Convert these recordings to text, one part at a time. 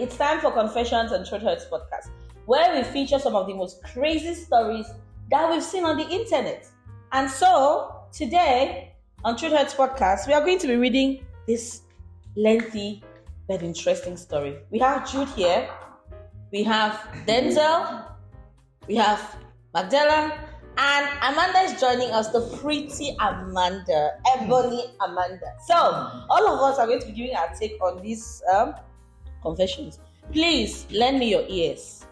It's time for Confessions and Truth Hurts podcast, where we feature some of the most crazy stories that we've seen on the internet. And so, today on Truth Hurts podcast, we are going to be reading this lengthy but interesting story. We have Jude here, we have Denzel, we have Magdala, and Amanda is joining us, the pretty Amanda, Ebony Amanda. So, all of us are going to be giving our take on these confessions. Please lend me your ears.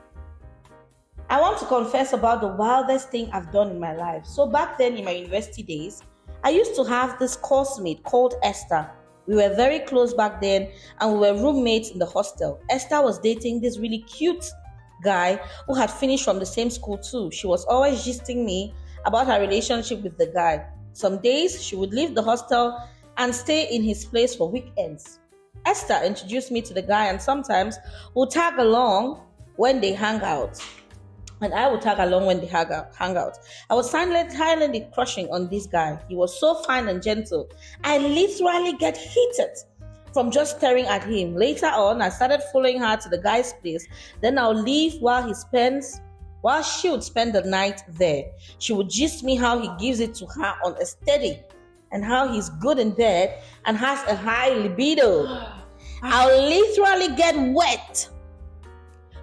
I want to confess about the wildest thing I've done in my life. So back then in my university days, I used to have this course mate called Esther. We were very close back then and we were roommates in the hostel. Esther was dating this really cute guy who had finished from the same school too. She was always gisting me about her relationship with the guy. Some days she would leave the hostel and stay in his place for weekends. Esther introduced me to the guy and sometimes would tag along when they hang out. And I would tag along when they hang out. I was silently crushing on this guy. He was so fine and gentle. I literally get heated from just staring at him. Later on, I started following her to the guy's place. Then I'll leave while she would spend the night there. She would gist me how he gives it to her on a steady and how he's good in bed and has a high libido. I'll literally get wet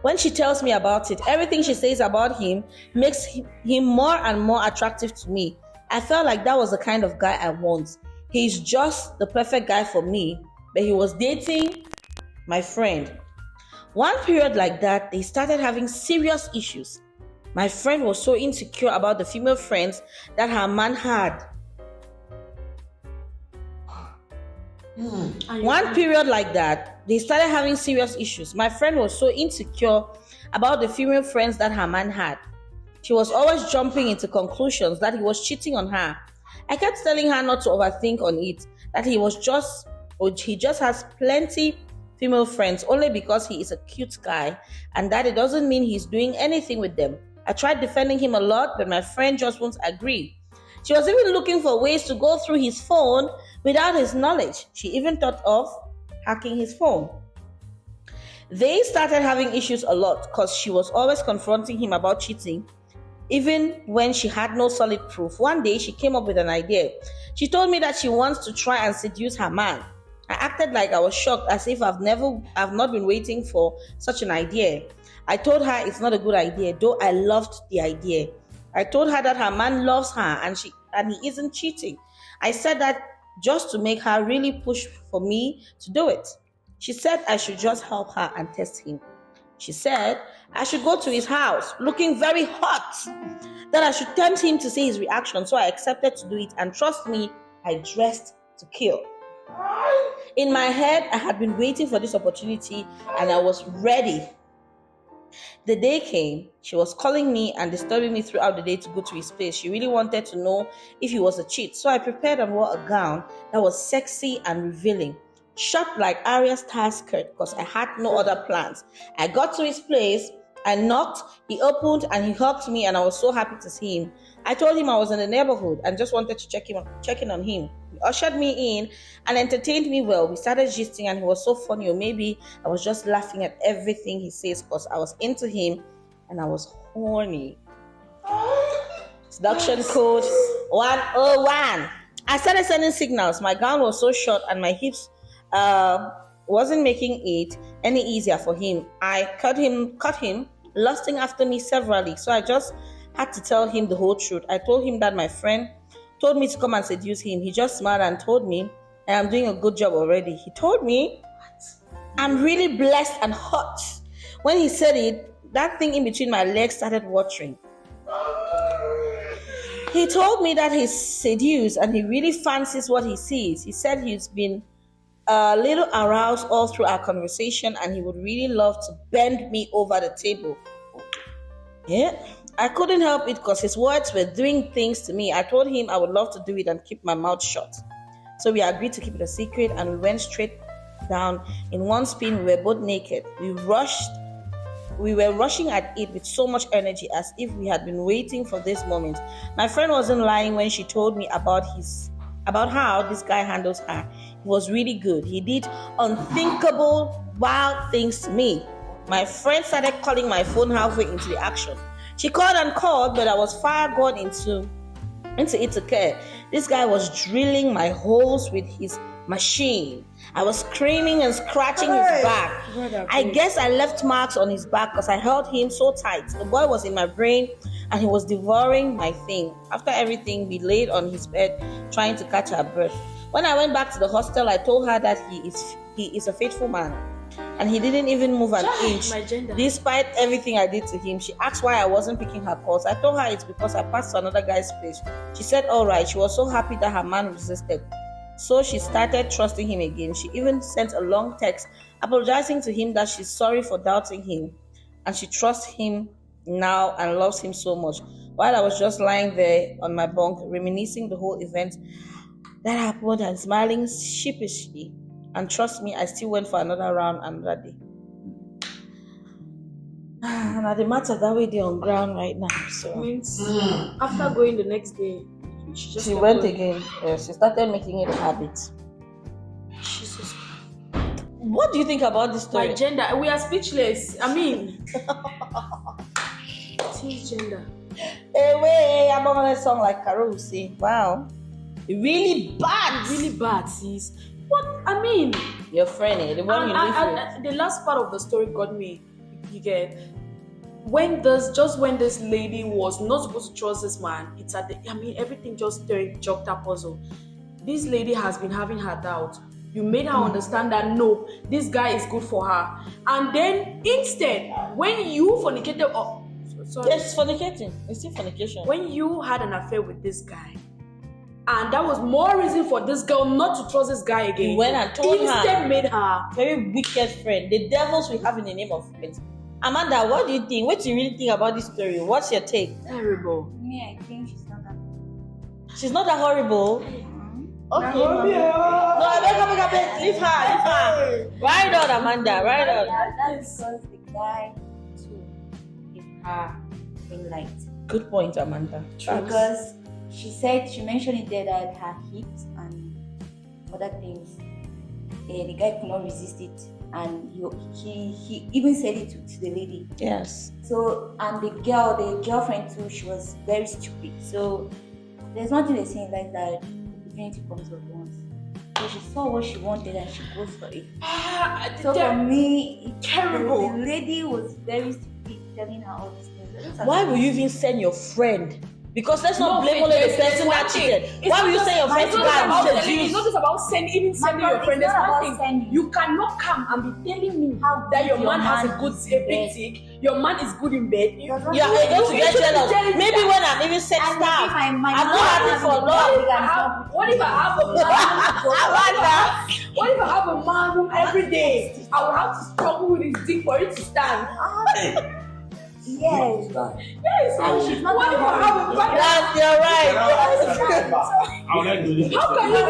when she tells me about it. Everything she says about him makes him more and more attractive to me. I felt like that was the kind of guy I want. He's just the perfect guy for me, but he was dating my friend. One period like that, they started having serious issues. My friend was so insecure about the female friends that her man had. One period like that, they started having serious issues. My friend was so insecure about the female friends that her man had. She was always jumping into conclusions that he was cheating on her. I kept telling her not to overthink on it, that he just has plenty female friends only because he is a cute guy and that it doesn't mean he's doing anything with them. I tried defending him a lot, but my friend just won't agree. She was even looking for ways to go through his phone without his knowledge. She even thought of hacking his phone. They started having issues a lot because she was always confronting him about cheating, even when she had no solid proof. One day, she came up with an idea. She told me that she wants to try and seduce her man. I acted like I was shocked, as if I've not been waiting for such an idea. I told her it's not a good idea, though I loved the idea. I told her that her man loves her and he isn't cheating. I said that just to make her really push for me to do it. She said I should just help her and test him. She said I should go to his house looking very hot, that I should tempt him to see his reaction. So I accepted to do it, and trust me, I dressed to kill. In my head, I had been waiting for this opportunity and I was ready. The day came. She was calling me and disturbing me throughout the day to go to his place. She really wanted to know if he was a cheat. So I prepared and wore a gown that was sexy and revealing, short like Arya's tie skirt because I had no other plans. I got to his place. I knocked, he opened and he hugged me and I was so happy to see him. I told him I was in the neighborhood and just wanted to check in on him. He ushered me in and entertained me well. We started gisting and he was so funny, or maybe I was just laughing at everything he says because I was into him and I was horny. Seduction code 101. I started sending signals. My gown was so short and my hips wasn't making it any easier for him. I cut him, lusting after me severally. So I just had to tell him the whole truth. I told him that my friend told me to come and seduce him. He just smiled and told me I am doing a good job already. He told me I'm really blessed and hot. When he said it, that thing in between my legs started watering. He told me that he's seduced and he really fancies what he sees. He said he's been a little aroused all through our conversation and he would really love to bend me over the table. Yeah, I couldn't help it because his words were doing things to me. I told him I would love to do it and keep my mouth shut. So we agreed to keep it a secret and we went straight down. In one spin, we were both naked. We were rushing at it with so much energy as if we had been waiting for this moment. My friend wasn't lying when she told me about about how this guy handles her. He was really good. He did unthinkable, wild things to me. My friend started calling my phone halfway into the action. She called and called, but I was far gone into it to care. This guy was drilling my holes with his machine. I was screaming and scratching his back. I guess I left marks on his back because I held him so tight. The boy was in my brain and he was devouring my thing. After everything, we laid on his bed trying to catch our breath. When I went back to the hostel, I told her that he is a faithful man. And he didn't even move an inch. Despite everything I did to him, she asked why I wasn't picking her calls. I told her it's because I passed to another guy's place. She said, all right. She was so happy that her man resisted. So she started trusting him again. She even sent a long text apologizing to him that she's sorry for doubting him. And she trusts him now and loves him so much. While I was just lying there on my bunk, reminiscing the whole event that happened and smiling sheepishly. And trust me, I still went for another round another day. And the matter that way they're on ground right now. So means after going the next day, she went again. She started making it a habit. Jesus. What do you think about this story? My gender, we are speechless. I mean, gender. Hey, I'm on a song like Carol say. Wow, really bad. Really bad, sis. What? I mean, your friend, the one you live with. The last part of the story got me. You get when this lady was not supposed to trust this man. It's at the. I mean, everything just jogged her puzzle. This lady has been having her doubt. You made her understand that no, this guy is good for her, and then instead, when you fornicated, yes, fornicating. It's still fornication. When you had an affair with this guy. And that was more reason for this girl not to trust this guy again. He went and told Instead made her very wicked friend. The devils we have in the name of friends. Amanda, what do you think? What do you really think about this story? What's your take? Terrible. Me, I think she's not that. She's not that horrible. Okay. No, leave her. Ride on, Amanda. Ride on. That's because the guy too gave her green light. Good point, Amanda. Because she mentioned it there that her hips and other things, the guy could not resist it, and he even said it to the lady. Yes. So, and the girlfriend too, she was very stupid. So there's nothing they saying like that. Infinity comes at once. So she saw what she wanted and she goes for it. So for me, terrible. The lady was very stupid telling her all these things. Why will you even send your friend? Because let's not blame only the person that cheated. Why will you send your friend to go and seduce? It's not just about sending your friend. There's one thing. You cannot come and be telling me that your man has a good big dick. Your man is good in bed. You are able to get jealous. Maybe when I'm even sex staff, I'm not happy for long. What if I have a man? What if I have a man who every day I will have to struggle with his dick for it to stand? Yes. Yes. She's not what if I have a man? Yes, you're right. I would like to listen. How can you be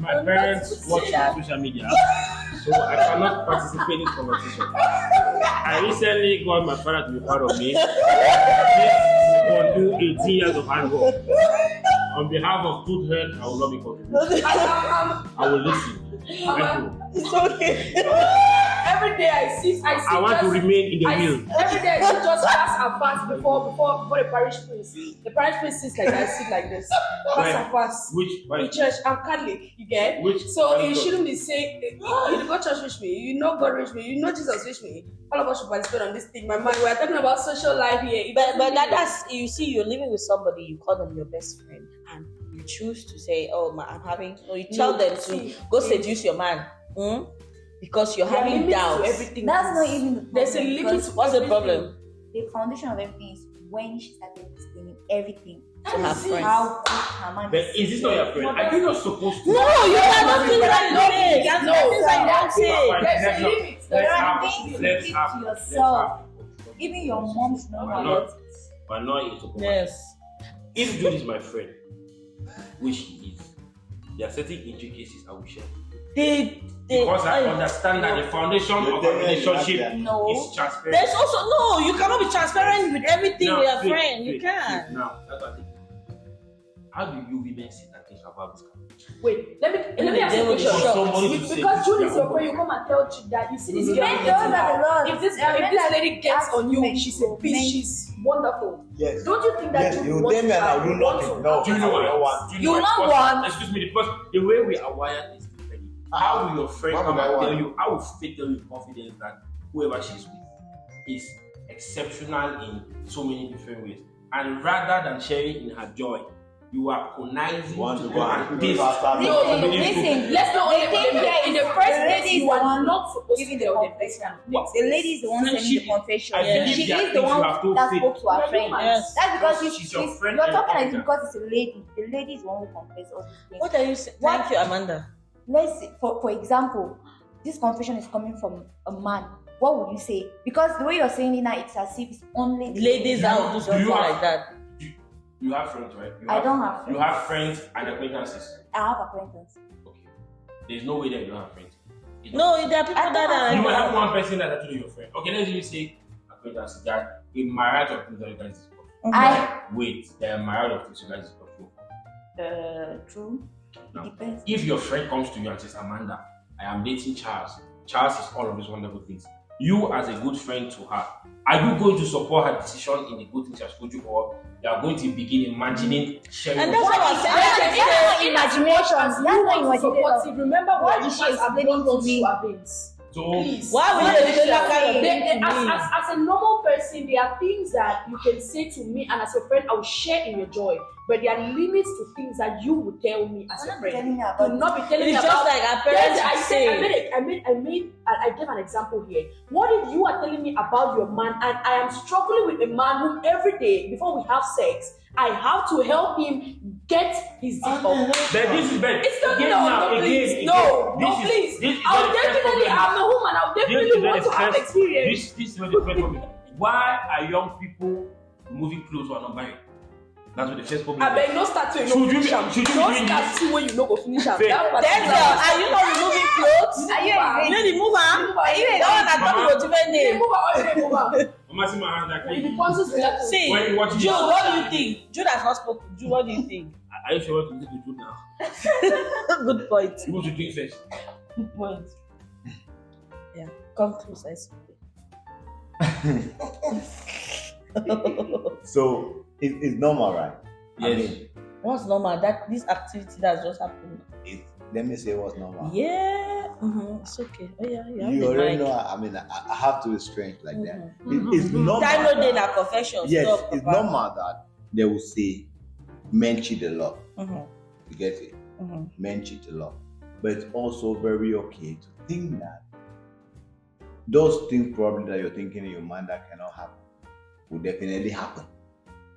my parents watch social media, so I cannot participate in this conversation. I recently got my father to be part of me. This will do 18 years of hard work. On behalf of Good Health, I will not be contributing. I will listen. It's okay. Every day I see. I want to remain in the wheel. Every day I just pass and pass before the parish priest. The parish priest sits like that, I sit like this. Pass and pass. Which in church? I'm Catholic, you get? So you shouldn't be saying, you go church with me, you know God with me, you know Jesus with me. All of us should participate on this thing. My man, we're talking about social life here. But that's, you see, you're living with somebody, you call them your best friend, and you choose to say, I'm having, or you tell them to go seduce your man. Because you're having doubts. Everything. That's not even the problem. There's a limit. What's the problem? The foundation of everything is when she started explaining everything to her friends. How good her man But is this not your friend? Are you not supposed to? No, you cannot do that. There's a limit. There are things you keep to yourself. Even your mom's know about it. But not you supposed to. Yes. If Jude is my friend, which he is, there are certain intricacies I will share. Because I understand that the foundation of a relationship is transparent. There's also you cannot be transparent with everything with a friend. You can't. Now, that's what I think. How do you women sit and think about this? Wait, let me ask you a question. Because June is your friend, you come and tell June that you see this girl. If this lady gets on you, she's a beast, she's wonderful. Yes. Don't you think that you tell me and I will not know. Do you know what I want? You will not want. Excuse me, because the way we are wired is different. How will your friend come and tell you? How will Faith tell you with confidence that whoever she's with is exceptional in so many different ways? And rather than sharing in her joy, you are conniving to go and taste. Listen, let's not in the first place, you are not supposed giving to the tell them. confession. The lady is the one sending the confession. I believe She there are is the things you one have told that Faith. spoke to her friend. Yes. That's because She's your friend you're and talking like partner. because it's a lady. The lady is the one who confesses all these things. What are you saying? Thank you, Amanda. Let's say, for example, this confession is coming from a man. What would you say? Because the way you're saying it now, it's as if it's only Ladies out do something like that. You have friends, right? I don't have friends. You have friends and acquaintances. I have acquaintance. Okay. There's no way that you don't have friends. No, there are people that are You will like have one person that actually your friend. Okay, let's even say acquaintances. That a marriage of things that you guys discuss. Wait, there are marriage of things you guys discuss. True. Now, It depends. if your friend comes to you and says, Amanda, I am dating Charles. Charles is all of these wonderful things. You, as a good friend to her, are you going to support her decision in the good things she has told you, or you are going to begin imagining sharing? And that's what I'm saying. That's not imagination. That's not imagination. Remember Why what did she she explain explain to me? So, Please. Why would you do that kind of thing to me? As a normal person, there are things that you can say to me, and as a friend, I will share in your joy. But there are limits to things that you would tell me as a friend. Do not be telling me It's about. just like our parents Yes, say. I gave an example here. What if you are telling me about your man, and I am struggling with a man who every day before we have sex, I have to help him get his dick up. but this is bad. It's not Again, please. again. Please. This is I'll very definitely, first I'm a woman, I'll This definitely is want very to have first- experience. This is very different for me. Why are young people moving close who are not married? That's what the first problem I is. beg no start to Should you finish am. be Don't doing start this? see when you no go finish am. Faith. That part is Denzel, bad. are you not removing clothes? Are you You know the mover? Are you the one that told me your different Hey, name? move on, hey, move on. Mama, see my hand like If this. the sponsors will have to- See, When you watch Jude, this- what do you think? Jude has not spoken. Jude, what do you think? Are you sure what to do to do now? Good point. You want to drink first? Good point. Yeah, come close, I speak. So it's normal, right? I Yes. mean, What's normal? That this activity that's just happened. let me say what's normal. Yeah, it's okay. Oh yeah, yeah. You already know. I mean, I have to be strange like that. Mhm. It's normal. Time no day that- na confession. Yes, Stop, it's Papa. normal that they will say men cheat a lot. Mhm, You get it? mhm. Men cheat a lot. But it's also very okay to think that those things probably that you're thinking in your mind that cannot happen will definitely happen.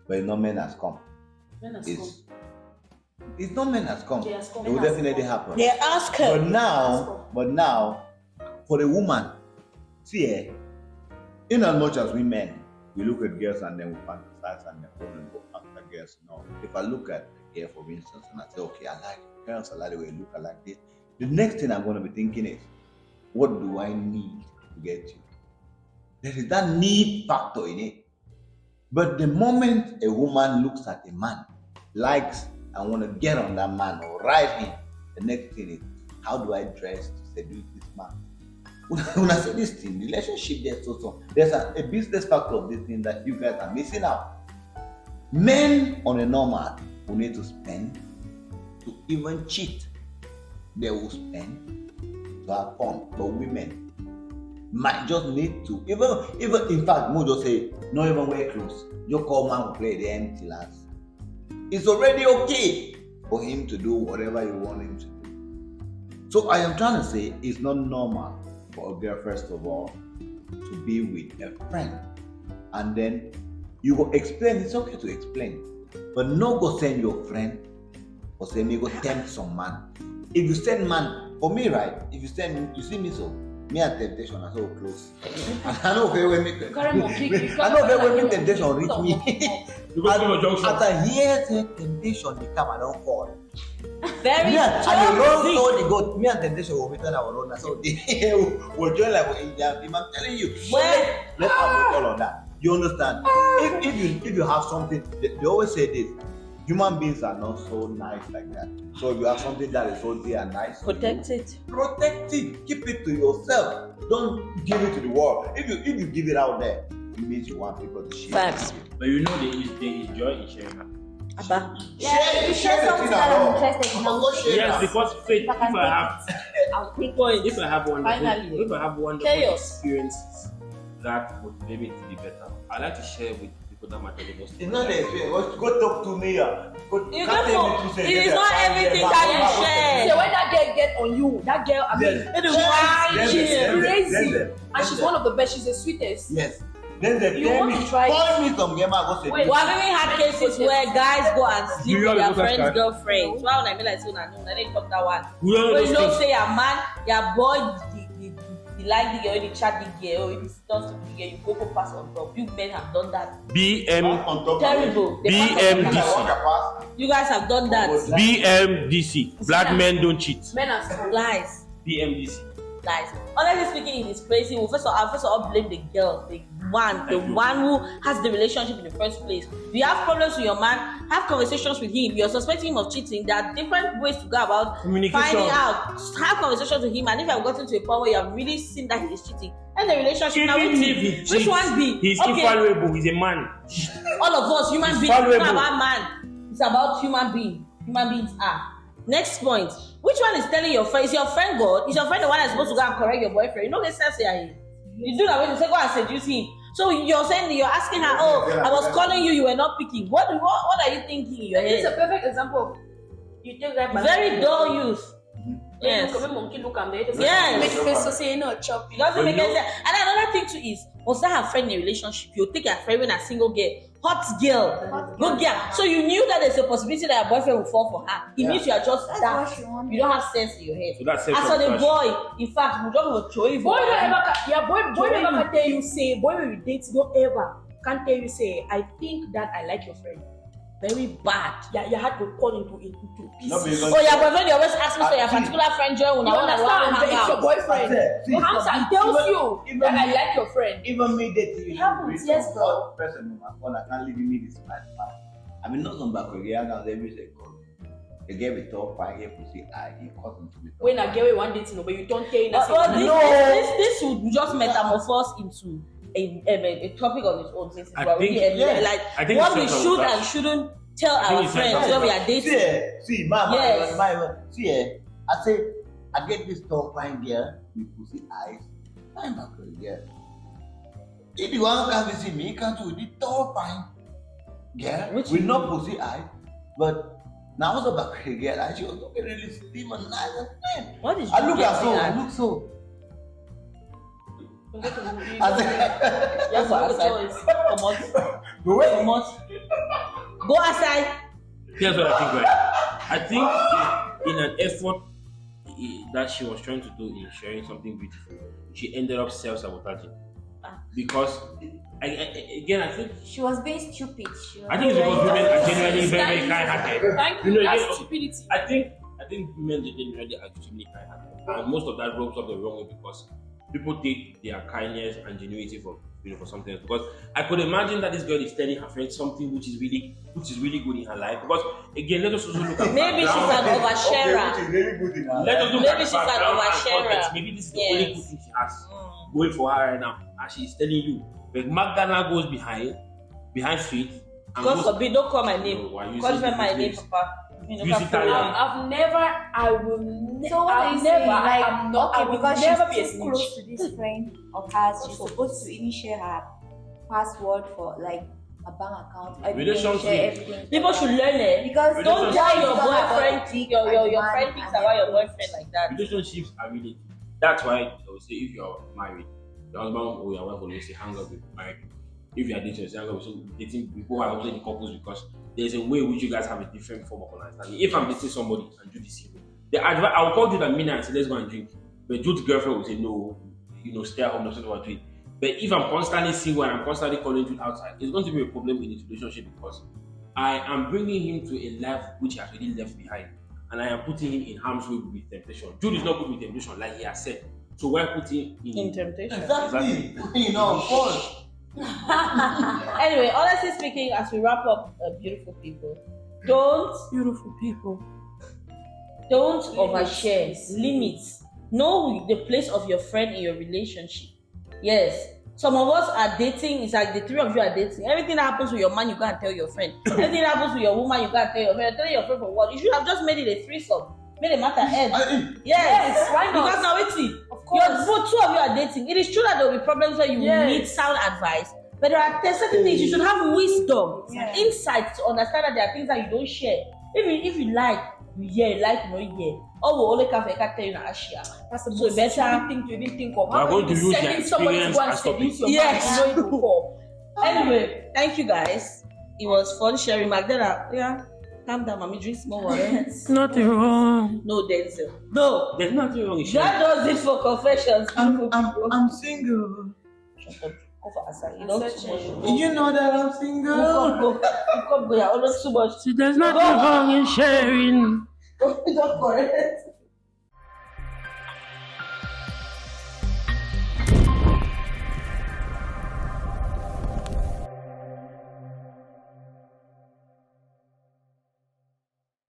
But it's not men has come. It's not men has come. They has come. It will definitely happen. They ask her. But now, for the woman, see, in as much as we men, we look at girls and then we fantasize and then want to go after girls. No, if I look at a girl, for instance, and I say, okay, I like girls, I like the way you look, I like this. The next thing I'm going to be thinking is, what do I need to get you? There is that need factor in it. But the moment a woman looks at a man, likes and want to get on that man or ride him, the next thing is, how do I dress to seduce this man? When I say this thing, relationship there's a business factor of this thing that you guys are missing out. Men on a normal who need to spend to even cheat. They will spend to have fun. But women might just need to, even in fact, more just say, not even wear clothes. Just call man who play the empty last. It's already okay for him to do whatever you want him to do. So I am trying to say it's not normal for a girl, first of all, to be with a friend. And then you go explain, it's okay to explain. But no go send your friend or say me go tempt some man. If you send man, for me, right, if you send, you see me so, me and temptation are so close. I know okay when me, I know okay when me temptation reach me. As I hear say temptation, they come and don't fall. Very Me and the road so they go. Me and temptation will meet on our road. So they will join like in their team. I'm telling you. Well, Let's have a call on that. You understand? If you have something, they always say this. human beings are not so nice like that. So if you have something that is so dear and nice, Protect it. Protect it. Keep it to yourself. Don't give it to the world. If you give it out there, it means you want people to share. Facts. But you know there is joy in sharing. Abba. Yeah, you share something that I'm interested in. I'll go share Yes, it. because faith. If I can I'll take it. If I have Finally. wonderful Chaos. experiences that motivate me to be better, I like to share with people that matter the most. It's not the experience. Go talk to me. You don't know. It is not everything that you share. So when that girl get on you, that girl, I mean, Yes. It is right. she's crazy, Yes. and she's one of the best. She's the sweetest. Yes. Then they You tell want me, to try it? call me some game. I go say, Wait. Well, I've even had cases where guys go and sleep You with have their a friends' podcast? girlfriends. Why would I be like, so no, I didn't talk that one. We don't But you know, know say a man, your boy, the like the girl, the chat the girl, or the stuff the girl, you go pass on top. You men have done that. on top Terrible. They pass on BMDC. top. You guys have done that. BMDC. Black men don't cheat. Men are strong. Lies. BMDC. Lies. Honestly speaking, it is crazy. Well, first of all, blame the girl, the one who has the relationship in the first place. If you have problems with your man, have conversations with him. You're suspecting him of cheating. There are different ways to go about Communication. finding out. Have conversations with him, and if you have gotten to a point where you have really seen that he is cheating, then the relationship now Even with if he him. Which cheats, one be? He's Okay, invaluable. He's a man. all of us human He's beings. It's valuable. not about man. It's about human being. Human beings are. Next point. Which one is telling your friend? Is your friend God? Is your friend the one that's supposed to go and correct your boyfriend? You know get sense here. You do that when you say go and seduce him. So you're saying you're asking her, oh, I was calling you, you were not picking. What are you thinking in your It's a head? perfect example of you take that. Very dull use. Yes. Yes. Monkey look at me. Yes. Make face to say no chop. It doesn't make any sense. And another thing too is, was that her friend in a relationship? You take her friend when a single girl, hot girl, good girl. So you knew that there's a possibility that her boyfriend will fall for her. It means you are just That's that. what she wanted. You don't have sense in your head. So that's As for the boy, in fact, we don't have a choice. Boy don't ever, yeah, boy never can tell you say, boy when you date, don't ever can't tell you say, I think that I like your friend. Very bad. Yeah, you had to call into No, pieces. because- Oh, your boyfriend, you always ask me so your See. particular friend join when You I want to understand? But hang it's your out. boyfriend. See, No, Hamza tells you even that I me- like your friend. Even me dating you. It happens, yes, bro. Person in my phone, I can't leave me this man. I mean, not some back again. I every say, they gave it top. I gave pussy. He caused him to be. When I get with one date, but you don't tell you that. This would just metamorphose into a topic of its own. Since it's I already think- ended. Like I think what we it's should something and shouldn't tell I think our it's friends something when we are dating. See, Yes. see, I say, I get this tall fine girl with pussy eyes. I'm back girl. If you want to visit me, come to the tall fine girl Which with you- no pussy eye, but now also back girl, and she was looking really slim and nice and thin. What is I look you at so, getting I at? look so. I You say, Just go have a outside. choice. Come on. but wait, Come on. Go outside. Here's what I think, right? I think in an effort that she was trying to do in sharing something beautiful, she ended up self-sabotaging. Because, I think She was being stupid. She was I think it's because women are generally very, very Thank kind-hearted. Thank You you. know, That's yeah, stupidity. I think women generally are extremely kind-hearted, and most of that rubs up the wrong way because people take their kindness and genuinity for something else. Because I could imagine that this girl is telling her friend something which is really good in her life. Because again, let us also look at Maybe she's background. an oversharer. which is really good in her Let us life. look Maybe at she's an background and oversharer. context. Maybe this is the only Yes. good thing she has going for her right now, and she's telling you. But Magdalena goes behind faith. And God goes, forbid, don't call my name. No, why you God say forbid my different name, names? Papa. You know, Use Papa. Italian. I will never. So what are you saying? Like, I'm not. I okay, will because never she's be a too snitch. close to this friend of hers, she's supposed to even share her password for like a bank account. Everything, Relationship. share everything. People should learn it. Because Don't tell your boyfriend, dick your and friend man thinks and about your everything. boyfriend like that. Relationships are really. That's why I would say if you're married, your husband or your wife will say hang up with married people. If you are dating, hang up with some dating people are also the couples because there's a way in which you guys have a different form of understanding. If I'm dating somebody and Jude is single, I'll call Jude at midnight and say let's go and drink. But Jude's girlfriend will say no, stay at home, don't know what to do. But if I'm constantly single and I'm constantly calling Jude outside, it's going to be a problem in this relationship because I am bringing him to a life which he has already left behind, and I am putting him in harm's way with temptation. Jude is not good with temptation, like he has said. So why put him In temptation. Exactly. Of course. Anyway, honestly speaking, as we wrap up, beautiful people, Don't Beautiful people. overshare. Limits. Know the place of your friend in your relationship. Yes. Some of us are dating. It's like the three of you are dating. Everything that happens with your man, you go and tell your friend. Everything that happens with your woman, you go and tell your friend. Tell your friend for what? You should have just made it a threesome. Made the matter end. Yes. Why not? Because now waiting. Of course. Both two of you are dating. It is true that there will be problems where you need sound advice. But there are certain things you should have wisdom, insight to understand that there are things that you don't share. If you like, you hear, you like, no hear. Oh, we only can tell you na Asia. That's the So most better- stupid thing to even think of. We are How going can to you use be their sending somebody to experience go and as topic. seduce your Yes. man you know it before? Anyway, thank you guys. It was fun sharing. Magdalena, calm down, mommy. Drink small water. Nothing wrong. No, Denzel. No. There's nothing wrong in sharing. God does it for confessions. I'm single. Shut up. Go for Asa. You know too much. You know that I'm single. Go. You're always too much. See, there's nothing wrong in sharing. Don't correct.